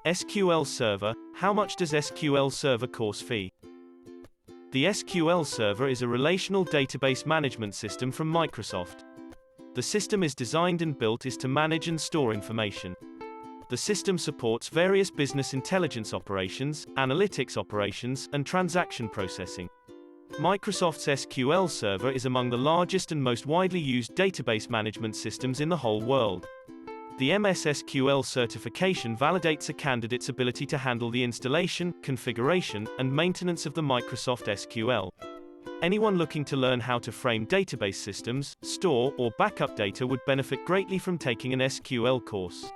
SQL Server. How much does SQL Server course fee? The SQL Server is a relational database management system from Microsoft. The system is designed and built to manage and store information. The system supports various business intelligence operations, analytics operations, and transaction processing. Microsoft's SQL Server is among the largest and most widely used database management systems in the whole world. The MS SQL certification validates a candidate's ability to handle the installation, configuration, and maintenance of the Microsoft SQL. Anyone looking to learn how to frame database systems, store, or backup data would benefit greatly from taking an SQL course.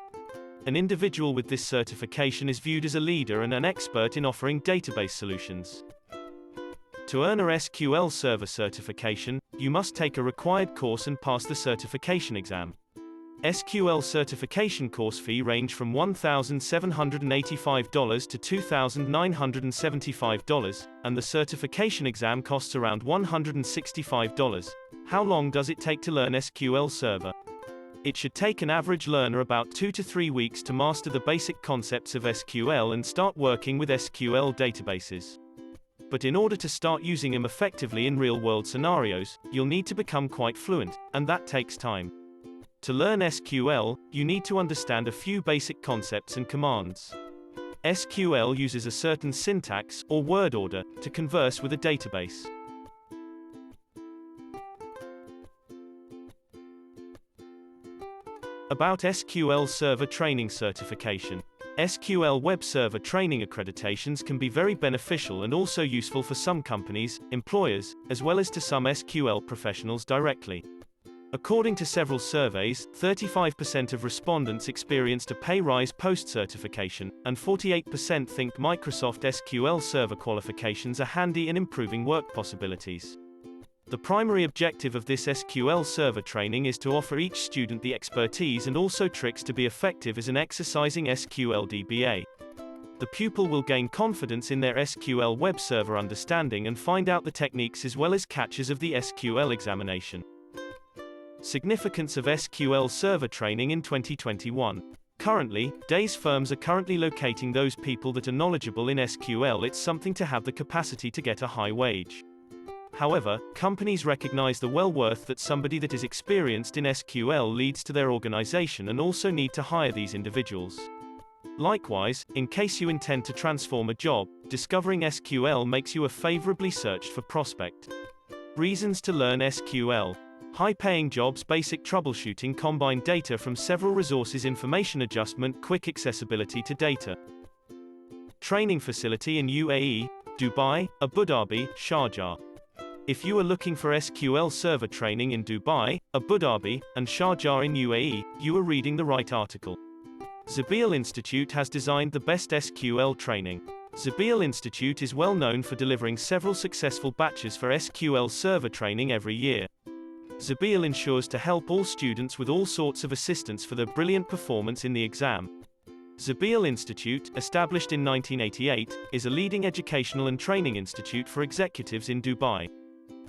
An individual with this certification is viewed as a leader and an expert in offering database solutions. To earn a SQL Server certification, you must take a required course and pass the certification exam. SQL certification course fee range from $1,785 to $2,975, and the certification exam costs around $165. How long does it take to learn SQL Server? It should take an average learner about 2 to 3 weeks to master the basic concepts of SQL and start working with SQL databases. But in order to start using them effectively in real-world scenarios, you'll need to become quite fluent, and that takes time. To learn SQL, you need to understand a few basic concepts and commands. SQL uses a certain syntax, or word order, to converse with a database. About SQL Server Training Certification. SQL Web Server training accreditations can be very beneficial and also useful for some companies, employers, as well as to some SQL professionals directly. According to several surveys, 35% of respondents experienced a pay rise post-certification, and 48% think Microsoft SQL Server qualifications are handy in improving work possibilities. The primary objective of this SQL Server training is to offer each student the expertise and also tricks to be effective as an exercising SQL DBA. The pupil will gain confidence in their SQL Web Server understanding and find out the techniques as well as catches of the SQL examination. Significance of SQL Server training in 2021. Currently, DAYS firms are currently locating those people that are knowledgeable in SQL. It's something to have the capacity to get a high wage. However, companies recognize the well-worth that somebody that is experienced in SQL leads to their organization and also need to hire these individuals. Likewise, in case you intend to transform a job, discovering SQL makes you a favorably searched for prospect. Reasons to learn SQL. High-paying jobs, basic troubleshooting, combined data from several resources, information adjustment, quick accessibility to data. Training facility in UAE, Dubai, Abu Dhabi, Sharjah. If you are looking for SQL Server training in Dubai, Abu Dhabi, and Sharjah in UAE, you are reading the right article. Zabeel Institute has designed the best SQL training. Zabeel Institute is well known for delivering several successful batches for SQL Server training every year. Zabeel ensures to help all students with all sorts of assistance for their brilliant performance in the exam. Zabeel Institute, established in 1988, is a leading educational and training institute for executives in Dubai.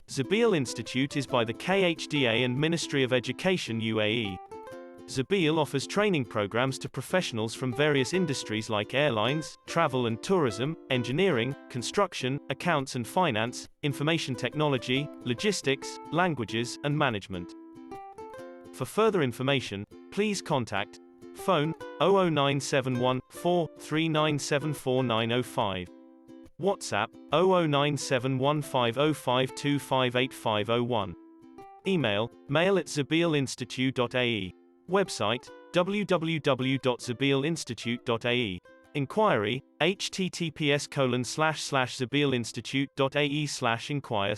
Zabeel Institute is by the KHDA and Ministry of Education UAE. Zabeel offers training programs to professionals from various industries like airlines, travel and tourism, engineering, construction, accounts and finance, information technology, logistics, languages, and management. For further information, please contact phone 00971 43974 WhatsApp 009715052585501. Email mail@zabeelinstitute.ae. Website www.zabeelinstitute.ae. Inquiry https://zabeelinstitute.ae/inquire/